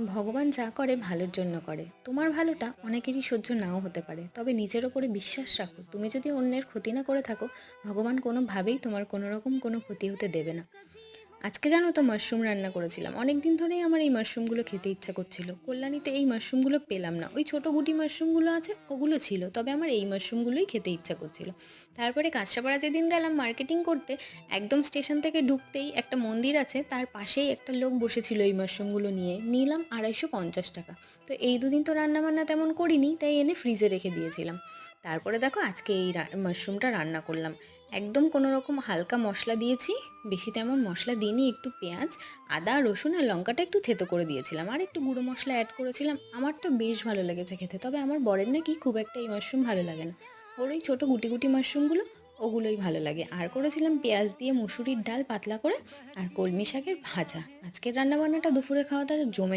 ভগবান যা করে ভালোর জন্য করে। তোমার ভালোটা অনেকেরই সহ্য নাও হতে পারে, তবে নিজের ওপরে বিশ্বাস রাখো। তুমি যদি অন্যের ক্ষতি না করে থাকো, ভগবান কোনোভাবেই তোমার কোনো রকম কোনো ক্ষতি হতে দেবে না। আজকে জানো তো মাশরুম রান্না করেছিলাম। অনেক দিন ধরেই আমার এই মাশরুমগুলো খেতে ইচ্ছা করছিল। কল্যাণীতে এই মাশরুমগুলো পেলাম না, ওই ছোটো গুটি মাশরুমগুলো আছে ওগুলো ছিল, তবে আমার এই মাশরুমগুলোই খেতে ইচ্ছা করছিল। তারপরে কাঁচরাপাড়া যেদিন গেলাম মার্কেটিং করতে, একদম স্টেশন থেকে ঢুকতেই একটা মন্দির আছে, তার পাশেই একটা লোক বসেছিল এই মাশরুমগুলো নিয়ে। নিলাম 250 টাকা। তো এই দুদিন তো রান্নাবান্না তেমন করিনি, তাই এনে ফ্রিজে রেখে দিয়েছিলাম। তারপরে দেখো আজকে এই মাশরুমটা রান্না করলাম। একদম কোনো রকম হালকা মশলা দিয়েছি, বেশি তেমন মশলা দিইনি। একটু পেঁয়াজ, আদা, রসুন আর লঙ্কাটা একটু থেতো করে দিয়েছিলাম, আর একটু গুঁড়ো মশলা অ্যাড করেছিলাম। আমার তো বেশ ভালো লেগেছে খেতে, তবে আমার বরের নাকি খুব একটা এই মাশরুম ভালো লাগে না। ওর ওই ছোটো গুটি গুটি মাশরুমগুলো ওগুলোই ভালো লাগে। আর করেছিলাম পেঁয়াজ দিয়ে মুসুরির ডাল পাতলা করে, আর কলমি শাকের ভাজা। আজকের রান্নাবান্নাটা দুপুরে খাওয়াটা জমে